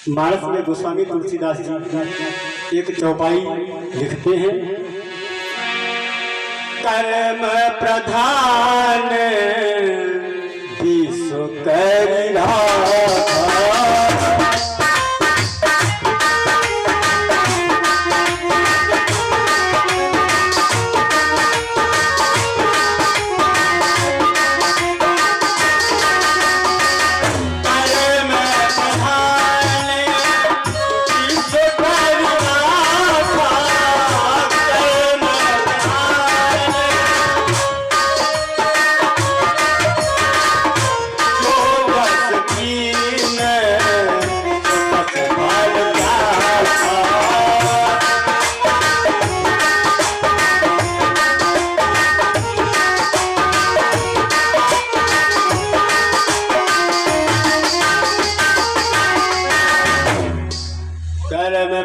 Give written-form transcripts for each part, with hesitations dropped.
मानस में गोस्वामी तुलसीदास जी एक चौपाई लिखते हैं। कर्म प्रधान विश्व करिला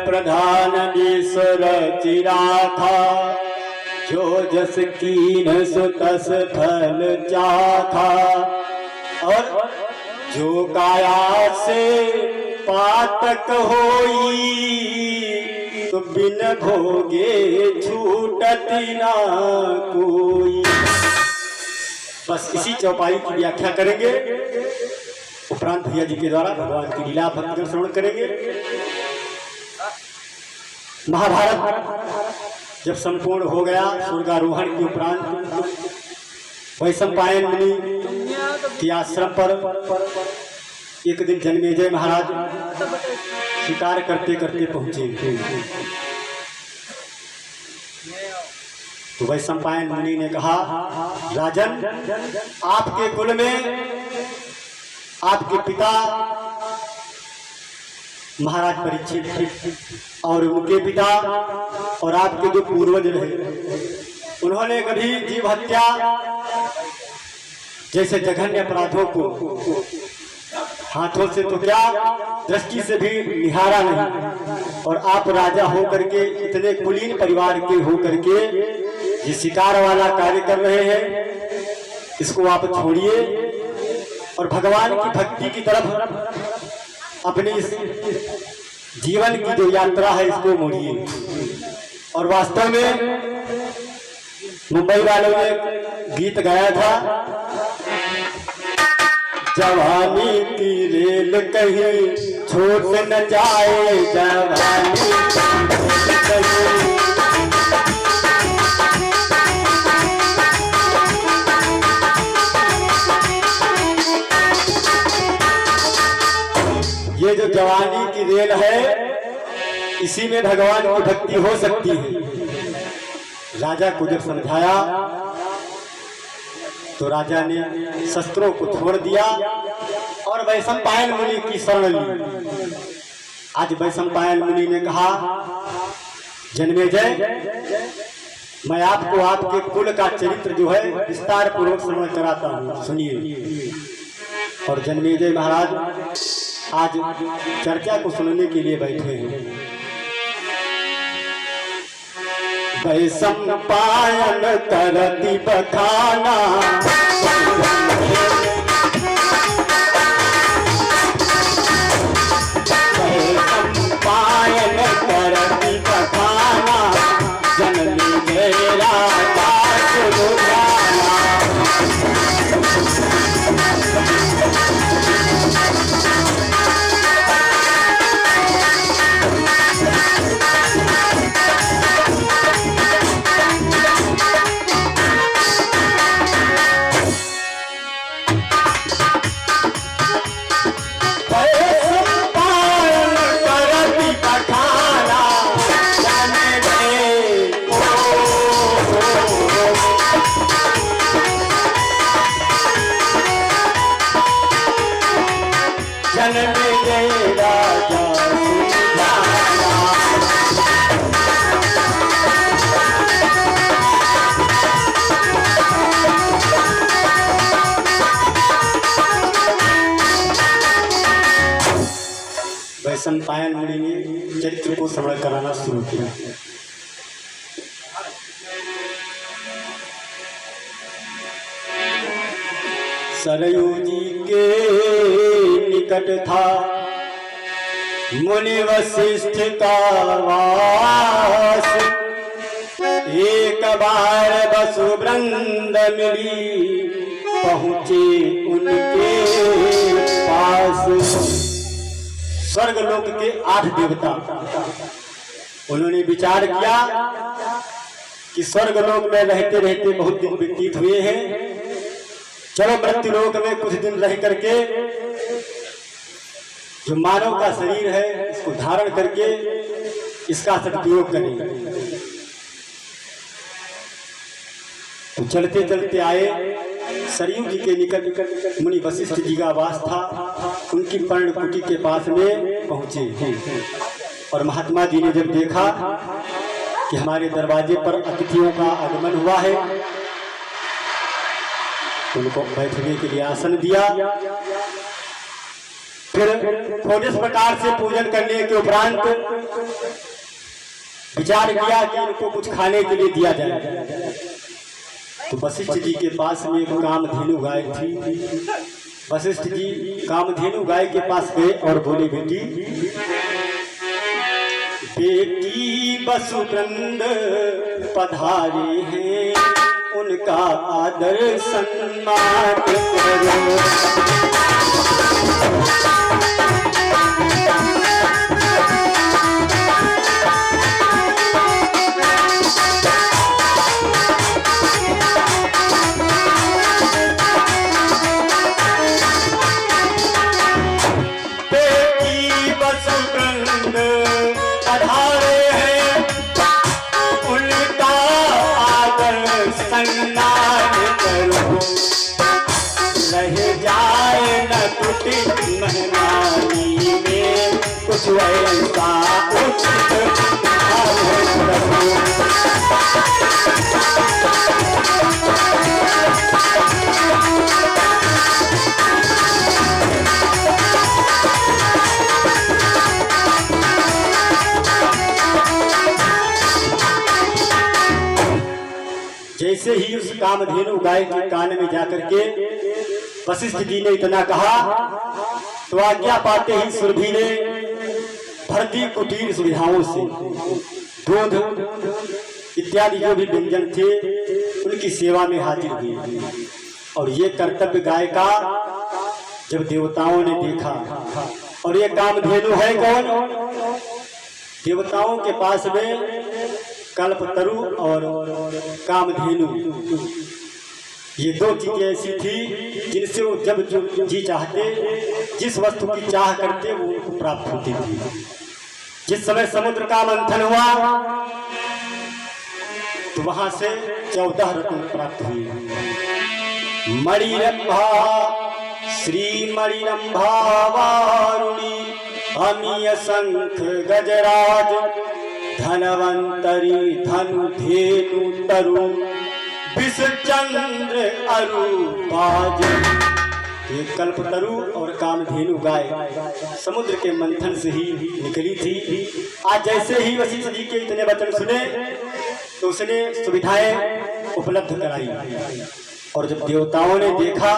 प्रधान ईश्वर चिरा था, जो जस कीन सो तस फल चाखा। और जो काया से पातक होई, तो बिन भोगे छूटती ना कोई। बस इसी चौपाई की व्याख्या करेंगे, उपरांत भैया जी के द्वारा भगवान की लीला भक्ति श्रवण करेंगे। महाभारत जब संपूर्ण हो गया, स्वर्गारोहण के उपरांत वैशंपायन मुनि के आश्रम पर एक दिन जन्मेजय महाराज शिकार करते करते पहुंचे। तो वैशंपायन मुनि ने कहा, राजन, आपके कुल में आपके पिता महाराज परीक्षित और उनके पिता और आपके जो पूर्वज रहे, उन्होंने कभी जीव हत्या जैसे जघन्य अपराधों को हाथों से तो क्या दृष्टि से भी निहारा नहीं। और आप राजा होकर के, इतने कुलीन परिवार के होकर के ये शिकार वाला कार्य कर रहे हैं, इसको आप छोड़िए और भगवान की भक्ति की तरफ अपनी इस जीवन की जो यात्रा है इसको मोड़िए। और वास्तव में मुंबई वालों ने गीत गाया था, जवानी की रेल कहीं छूट न जाए, जवानी कहीं। ये जो जवानी की रेल है, इसी में भगवान की भक्ति हो सकती है। राजा को जब समझाया तो राजा ने शस्त्रों को छोड़ दिया और वैशंपायन मुनि की शरण ली। आज वैशंपायन मुनि ने कहा, जन्मेजय, मैं आपको आपके कुल का चरित्र जो है विस्तार पूर्वक श्रवण कराता हूँ, सुनिए। और जन्मेजय महाराज आज चर्चा को सुनने के लिए बैठे हैं। वैशंपायन करती बखाना, वैशंपायन करती बखाना, जननी मेरा वैशंपायन मुनि ने चरित्र को श्रवण कराना शुरू किया। सरयू जी के निकट था मुनि वशिष्ठ का वास, एक बार बसु वृंद मिली, पहुंचे उनके पास। स्वर्गलोक के 8 देवता, उन्होंने विचार किया कि स्वर्गलोक में रहते रहते बहुत दिन व्यतीत हुए हैं, चलो मृत्युलोक में कुछ दिन रह करके जो मानव का शरीर है इसको धारण करके इसका सदुपयोग करें। तो चलते चलते आए, सरयू जी के निकट मुनि वशिष्ठ जी का वास था। उनकी पर्णकुटी के पास में पहुंचे और महात्मा जी ने जब देखा कि हमारे दरवाजे पर अतिथियों का आगमन हुआ है, उनको बैठने के लिए आसन दिया। फिर थोड़े प्रकार से पूजन करने के उपरांत विचार किया कि इनको कुछ खाने के लिए दिया जाए। तो वशिष्ठ जी के पास में एक कामधेनु गाय थी। वशिष्ठ जी कामधेनु गाय के पास गए और बोले, बेटी बेटी वसुवृंद पधारे हैं, उनका आदर सम्मान करो। रह जाए न टूटी मेहमानी में, कुछ ऐसा उचित जैसे ही उस कामधेनु गाय के कान में जाकर के वशिष्ठ जी ने इतना कहा, तो आज्ञा पाते ही सुरभि ने भरती कुटीर सुविधाओं से दूध इत्यादि जो भी व्यंजन थे उनकी सेवा में हाजिर हुई। और ये कर्तव्य गाय का जब देवताओं ने देखा, और ये कामधेनु है कौन? देवताओं के पास में कल्पतरु और कामधेनु, ये 2 चीजें ऐसी थी जिनसे वो जब जो जी चाहते, जिस वस्तु की चाह करते वो उनको प्राप्त होती थी। जिस समय समुद्र का मंथन हुआ तो वहां से 14 रत्न प्राप्त हुए। मणिरंभा श्री मणिरंभा वारुणी, अमीय शंख गजराज, धनवंतरी धनु धेनु तरु, विषचंद्र अरूपाज। ये कल्पतरु और कामधेनु गाय समुद्र के मंथन से ही निकली थी। आज जैसे ही वशिष्ठ जी के इतने वचन सुने तो उसने सुविधाएं उपलब्ध कराई। और जब देवताओं ने देखा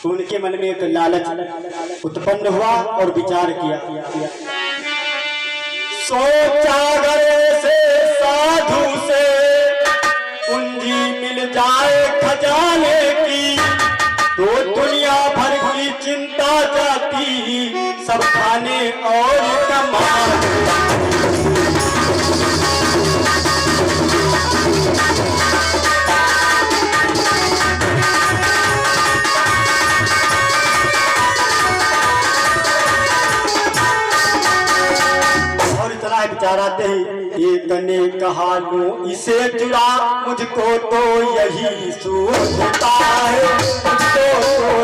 तो उनके मन में एक लालच उत्पन्न हुआ और विचार किया, सोचा गए से साधु से पूंजी मिल जाए खजाने की, तो दुनिया भर की चिंता जाती, सब खाने और कमाने। विचार आते ही एक ने कहा, लो इसे जुड़ा, मुझको तो यही सूझता है, मुझको तो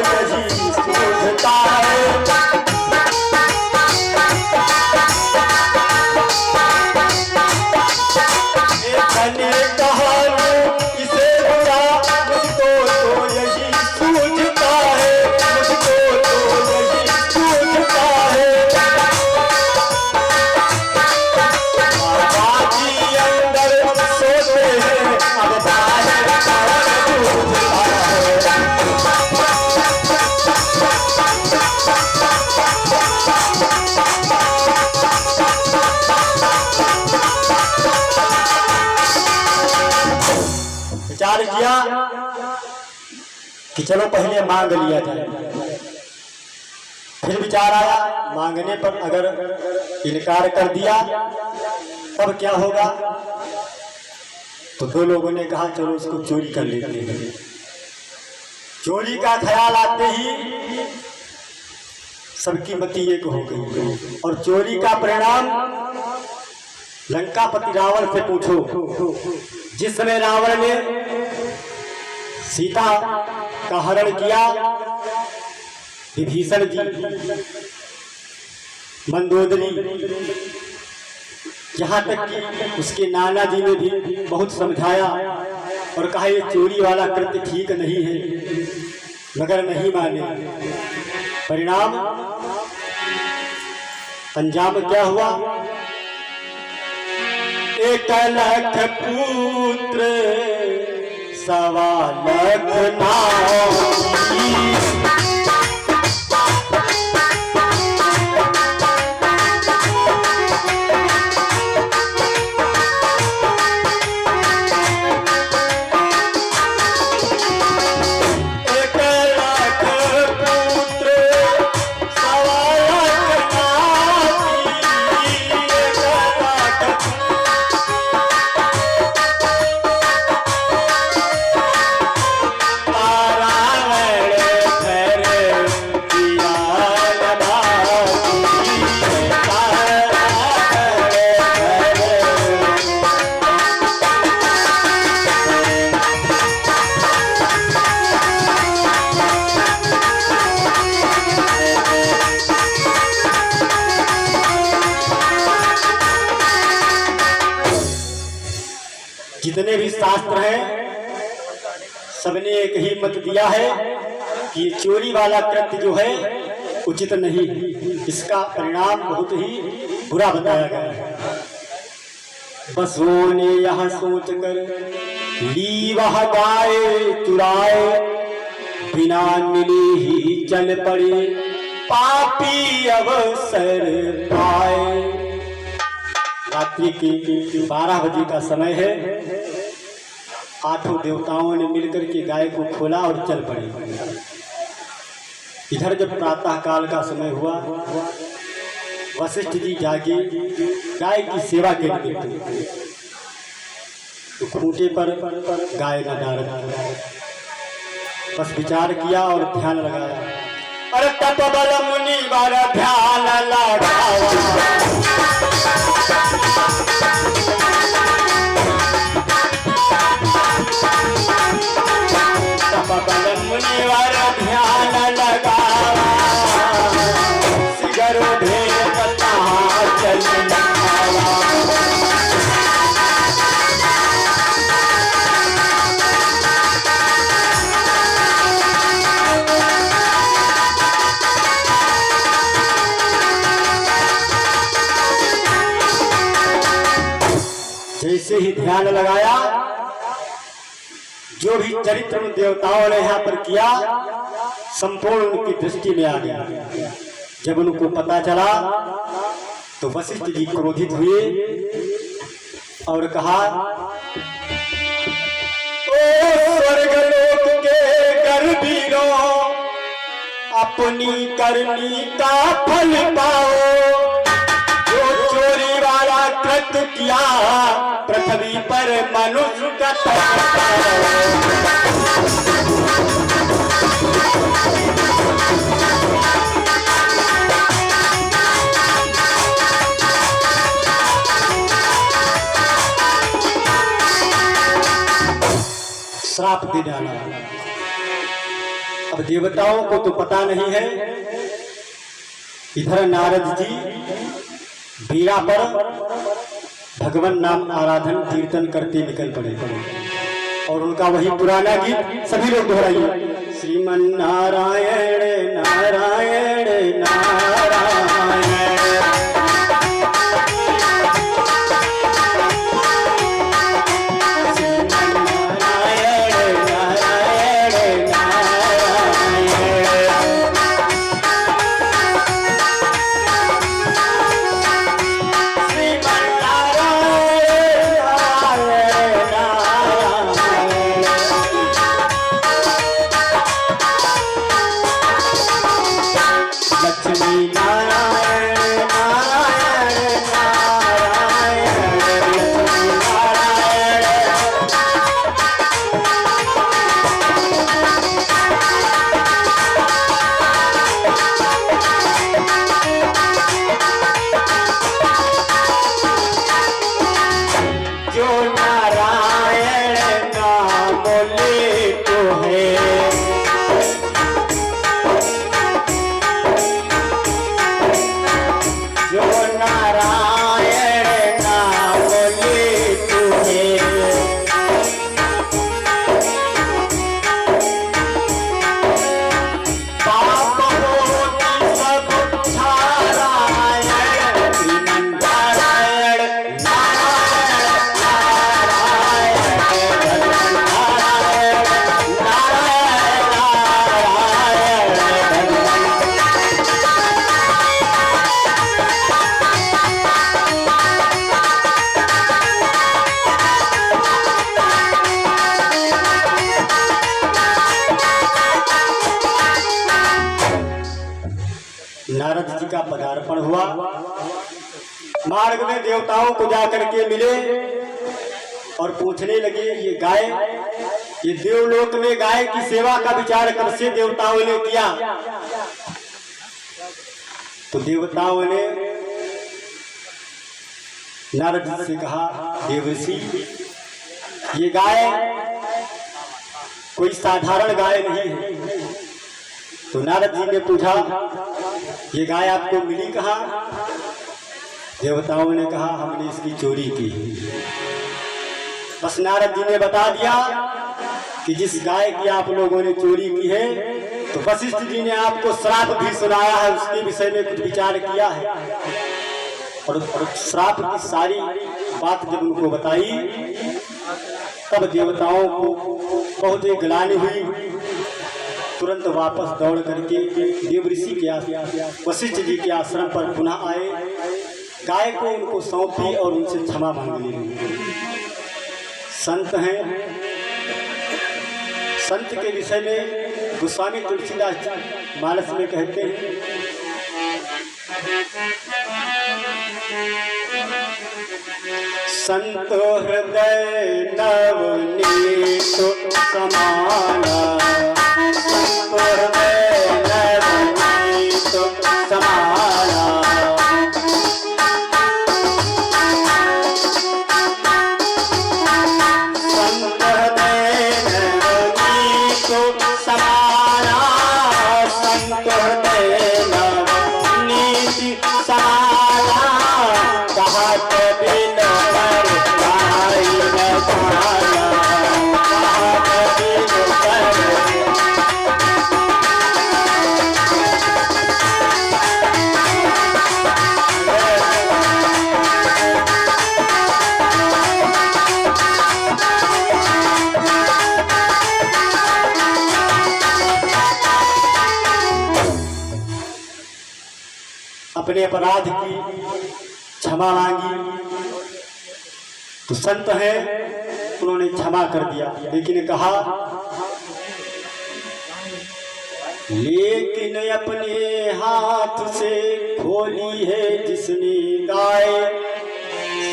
यही सूझता है। एक ने कहा, लो इसे जुड़ा, मुझको तो यही सूझता है, मुझको तो यही सूझता है। कि चलो पहले मांग लिया जाए। फिर विचार आया, मांगने पर अगर इनकार कर दिया तब क्या होगा। तो दो लोगों ने कहा चलो उसको चोरी कर लेते हैं। चोरी का ख्याल आते ही सबकी मति एक हो गई और चोरी का परिणाम लंकापति रावण से पूछो। जिस समय रावण ने सीता का हरण किया, विभीषण जी, मंदोदरी, यहाँ तक कि उसके नाना जी ने भी बहुत समझाया और कहा ये चोरी वाला कृत्य ठीक नहीं है, मगर नहीं माने। परिणाम अंजाम क्या हुआ। 1 लाख पुत्र 1.25 लाख नारी। जितने भी शास्त्र हैं सबने एक ही मत दिया है कि चोरी वाला कृत्य जो है उचित नहीं, इसका परिणाम बहुत ही बुरा बताया गया है। बसों ने यह सोच कर ली वह गाय चुराए, बिना मिले ही चल पड़े पापी अवसर पाए। रात्रि के 12 बजे का समय है। 8 देवताओं ने मिलकर के गाय को खोला और चल पड़े। इधर जब प्रातः काल का समय हुआ, वशिष्ठ जी जागे गाय की सेवा के लिए, तो खूंटे पर गाय न डाल, बस विचार किया और ध्यान लगाया। अरे तप बल मुनि वर ध्यान लगाया, तप बल मुनि वर ध्यान लगाया, सिगर भेद कहाँ चल आया। जैसे ही ध्यान लगाया, जो भी चरित्र देवताओं ने यहाँ पर किया संपूर्ण उनकी दृष्टि में आ गया। जब उनको पता चला तो वशिष्ठ जी क्रोधित हुए और कहा, ओ स्वर्गलोक के गर्भीरों, अपनी करनी का फल पाओ। जो चोरी वाला कृत्य किया पृथ्वी पर मनुष्य का श्राप दे डाला। अब देवताओं को तो पता नहीं है। इधर नारद जी बीड़ा पर भगवान नाम आराधन कीर्तन करते निकल पड़े और उनका वही पुराना गीत सभी लोग दोहराइए। श्रीमन नारायण नारायण नारायण, नारद जी का पदार्पण हुआ। मार्ग में देवताओं को जाकर के मिले और पूछने लगे, ये गाय, ये देवलोक में गाय की सेवा का विचार कब से देवताओं ने किया? तो देवताओं ने नारद जी से कहा, देवर्षि, ये गाय कोई साधारण गाय नहीं है। तो नारद जी ने पूछा, ये गाय आपको मिली कहाँ? देवताओं ने कहा, हमने इसकी चोरी की। बस नारद जी ने बता दिया कि जिस गाय की आप लोगों ने चोरी की है, तो वशिष्ठ जी ने आपको श्राप भी सुनाया है, उसके विषय में कुछ विचार किया है। और श्राप की सारी बात जब उनको बताई, तब देवताओं को बहुत ही ग्लानि हुई। तुरंत वापस दौड़ करके देवऋषि के वशिष्ठ जी के आश्रम पर पुनः आए, गाय को उनको सौंपी और उनसे क्षमा मांग ली। संत हैं, संत के विषय में गोस्वामी तुलसीदास मानस में कहते हैं, संत हृदय नवनीत समाना, संत हृदय नवनीत समाना, संत हृदय नवनीत समाना, संत हृदय नवनीत समाना, कहा कभी न कर भाई न जाना, कहा कभी न कर। अपने अपराध की क्षमा मांगी तो संत है, उन्होंने क्षमा कर दिया। लेकिन कहा, लेकिन अपने हाथ से खोली है जिसने गाय,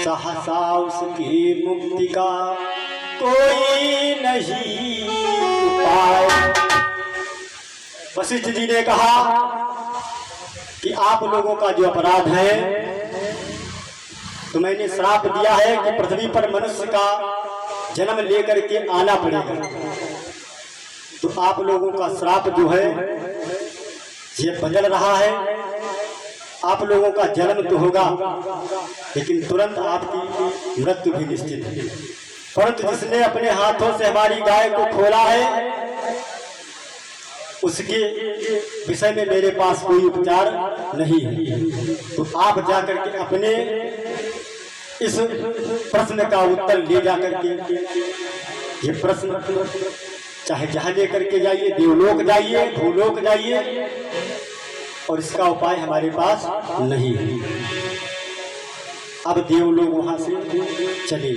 सहसा उसकी मुक्ति का कोई नहीं उपाय। वशिष्ठ जी ने कहा कि आप लोगों का जो अपराध है, तो मैंने श्राप दिया है कि पृथ्वी पर मनुष्य का जन्म लेकर के आना पड़ेगा। तो आप लोगों का श्राप जो है ये बदल रहा है, आप लोगों का जन्म तो होगा, लेकिन तुरंत आपकी मृत्यु भी निश्चित है। परंतु जिसने अपने हाथों से हमारी गाय को खोला है, उसके विषय में मेरे पास कोई उपचार नहीं है। तो आप जाकर के अपने इस प्रश्न का उत्तर ले जाकर के, ये प्रश्न चाहे जहां लेकर के जाइए, देवलोक जाइए, भूलोक जाइए, और इसका उपाय हमारे पास नहीं है। अब देवलोक वहां से चले,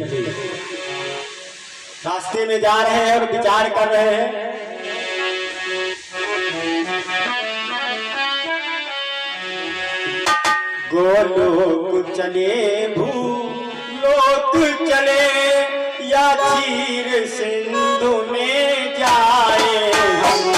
रास्ते में जा रहे हैं और विचार कर रहे हैं, गोलोक चले भूलोक चले, या क्षीर सिंधु में जाए हम।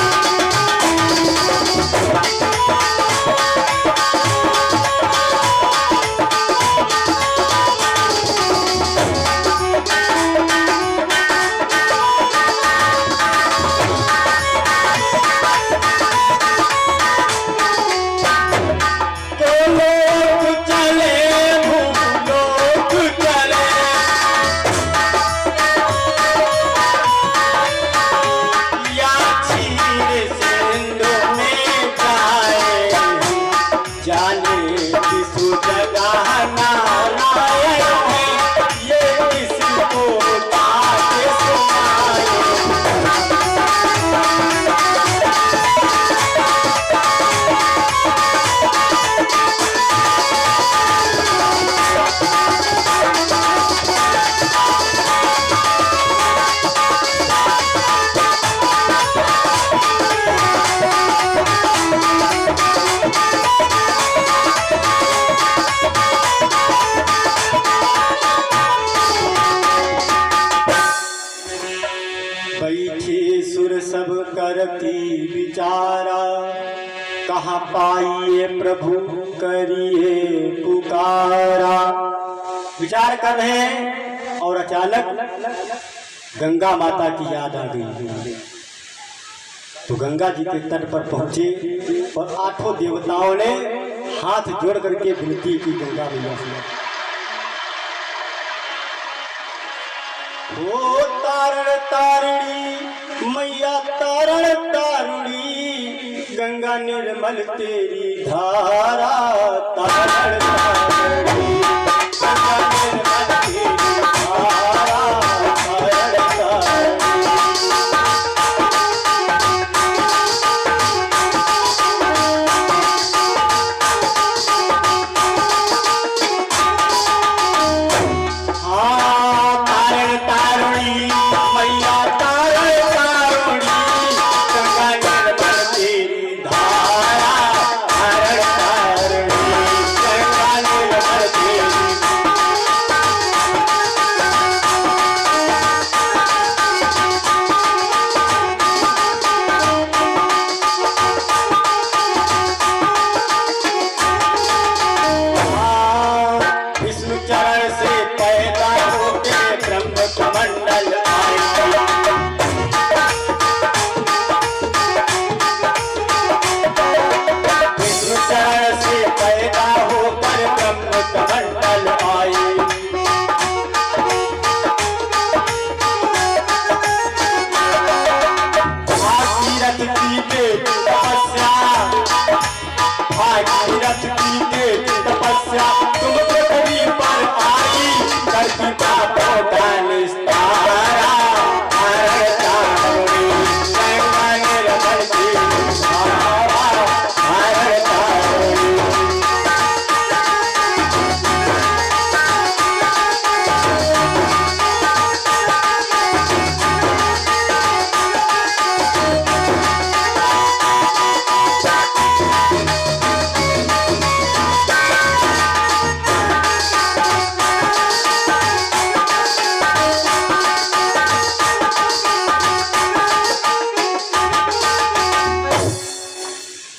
करिए प्रभु करिए पुकारा। विचार कर रहे हैं और अचानक गंगा माता की याद आ गई। तो गंगा जी के तट पर पहुंचे और आठों देवताओं ने हाथ जोड़ करके विनती की गंगा मैया से। ओ तारण तारणी मैया तारण तारणी, गंगा निर्मल तेरी धारा। तारण तारणी गंगा निर्मल तेरी धारा। तारण तारणी तपस्या तुम पृथ्वी पर आई, धरती पापों का निस्तारा। तारण तारणी गंगा निर्मल तेरी धारा। तारण तारणी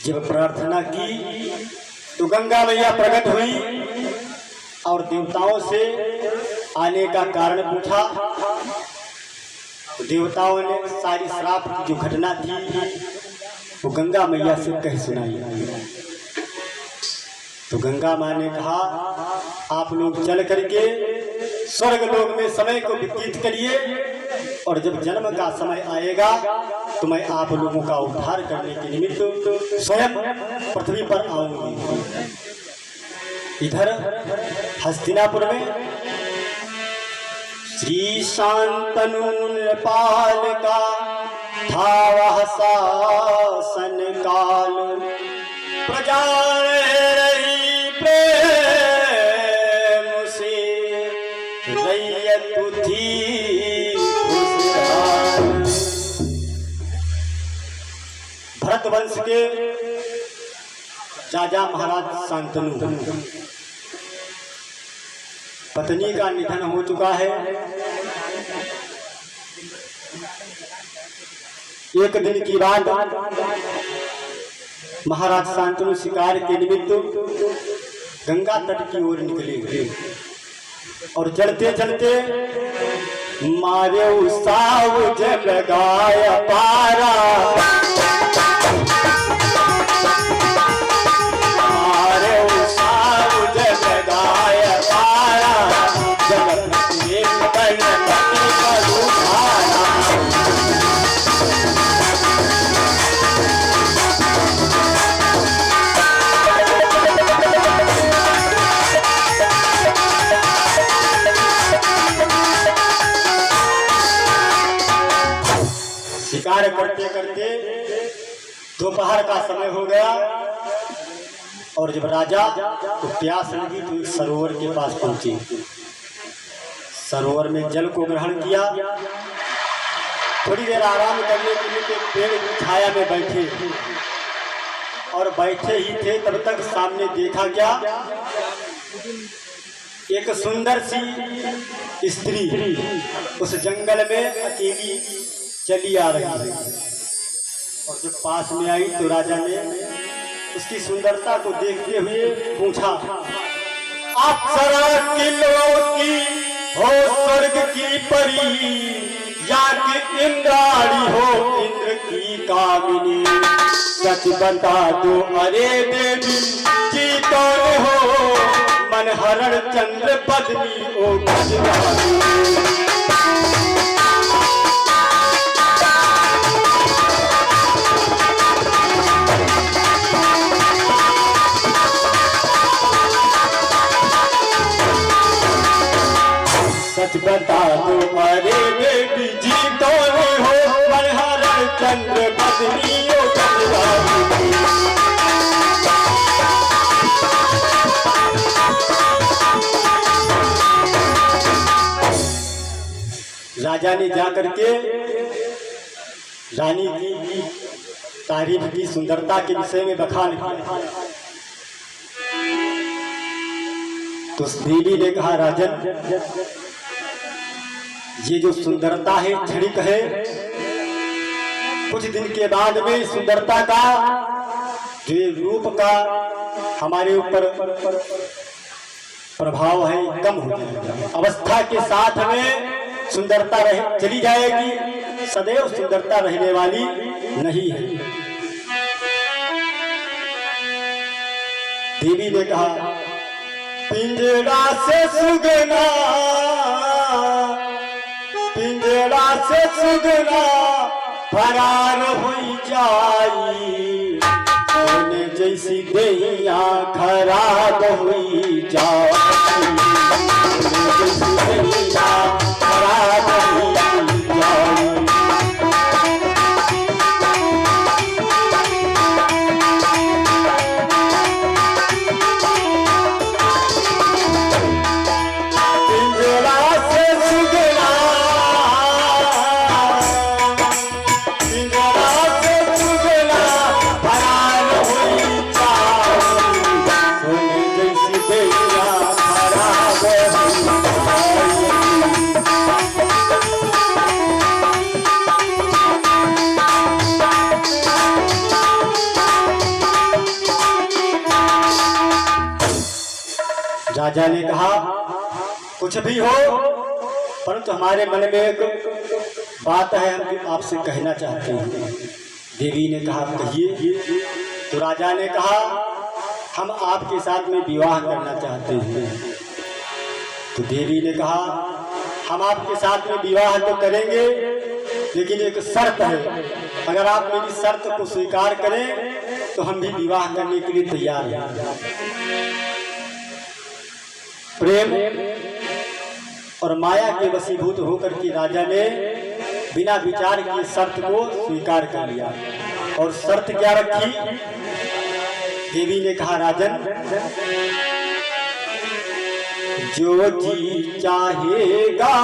जब प्रार्थना की तो गंगा मैया प्रकट हुई और देवताओं से आने का कारण पूछा। तो देवताओं ने सारी श्राप की जो घटना थी वो गंगा मैया से कह सुनाई। तो गंगा माँ ने कहा आप लोग चल करके स्वर्ग लोक में समय को व्यतीत करिए और जब जन्म का समय आएगा तो मैं आप लोगों का उद्धार करने के निमित्त स्वयं पृथ्वी पर आऊंगी। इधर हस्तिनापुर में श्री शांतनु नृपाल का था वह शासन काल, प्रजा रही प्रेम से रैयत थी खुशहाल। भरत वंश के राजा महाराज शांतनु पत्नी का निधन हो चुका है। एक दिन की बात, महाराज शांतनु शिकार के निमित्त गंगा तट की ओर निकले और चलते चलते मारे साव जब लगाया पारा। मारे साव जब लगाया पारा, जगत एक बन पति पर उठाना। शिकार करते करते दोपहर का समय हो गया और जब राजा को प्यास लगी तो एक सरोवर के पास पहुंचे। सरोवर में जल को ग्रहण किया, थोड़ी देर आराम करने के लिए पेड़ की छाया में बैठे और बैठे ही थे तब तक सामने देखा क्या, एक सुंदर सी स्त्री उस जंगल में अकेली चली आ रही है। और जब पास में आई तो राजा ने उसकी सुंदरता को देखते हुए पूछा, अप्सरा की हो स्वर्ग की परी, या कि इंद्राणी हो इंद्र की कामिनी, सच बता दो अरे देवी जी कौन हो, मनहरण चंद्र बदनी ओ गजरानी। सच बता दो अरे बेटी जी कौन हो, मनहरण चंद्र बदनी ओ गजरानी। राजा ने जाकर के रानी की तारीफ की, सुंदरता के विषय में बखान किया। तो देवी ने कहा, राजन ये जो सुंदरता है क्षणिक है, कुछ दिन के बाद में सुंदरता का जो रूप का हमारे ऊपर प्रभाव है कम हो जाएगा। अवस्था के साथ में सुंदरता चली जाएगी, सदैव सुंदरता रहने वाली नहीं है। देवी ने कहा, पिंजरा से सुगना, पिंजरा से सुगना फरार हुई जाई, सोने जैसी दैया खराब हुई जाई, जैसी दैया खराब हुई जाई। राजा ने कहा, कुछ भी हो, परंतु हमारे मन में एक बात है, हम आपसे कहना चाहते हैं। देवी ने कहा, कहिए। तो राजा ने कहा, हम आपके साथ में विवाह करना चाहते हैं। तो देवी ने कहा, हम आपके साथ में विवाह तो करेंगे, लेकिन एक शर्त है, अगर आप मेरी शर्त को स्वीकार करें तो हम भी विवाह करने के लिए तैयार हैं। प्रेम और माया के वशीभूत होकर के राजा ने बिना विचार किए शर्त को स्वीकार कर लिया। और शर्त क्या रखी? देवी ने कहा, राजन जो जी चाहेगा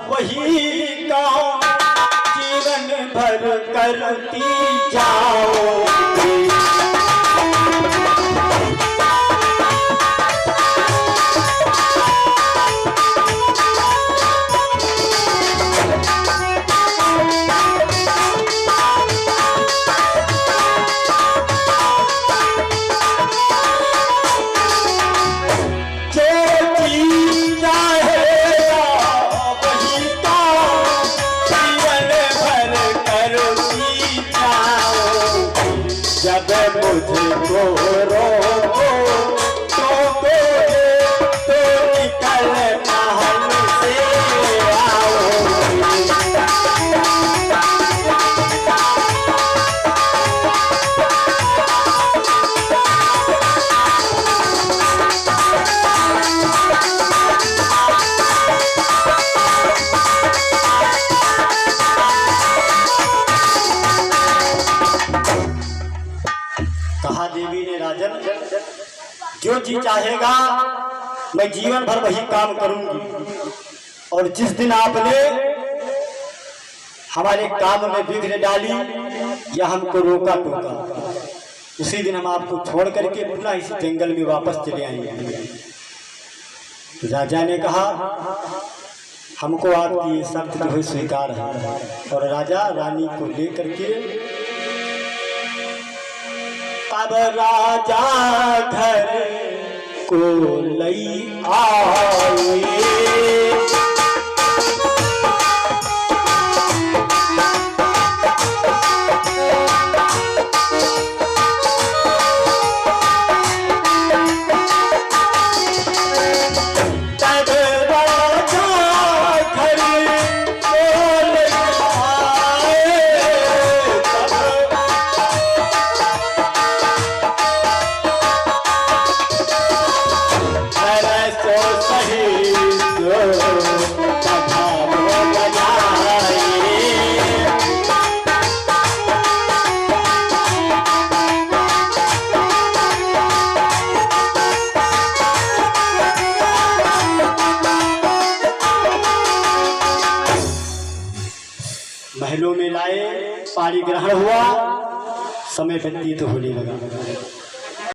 वही काम जीवन भर करती जाओ। जब मुझको रोको तो निकल महल से आओ। कहा देवी ने, राजन जो जी चाहेगा मैं जीवन भर वही काम करूंगी, और जिस दिन आपने हमारे काम में विघ्न डाली या हमको रोका टोका, उसी दिन हम आपको छोड़ करके पुनः इस जंगल में वापस चले आएंगे। राजा ने कहा, हमको आपकी शर्त जो है स्वीकार है। और राजा रानी को लेकर के तब राजा घर को लई आए। महलों में लाए, पाणी ग्रहण हुआ, समय व्यतीत होने लगा।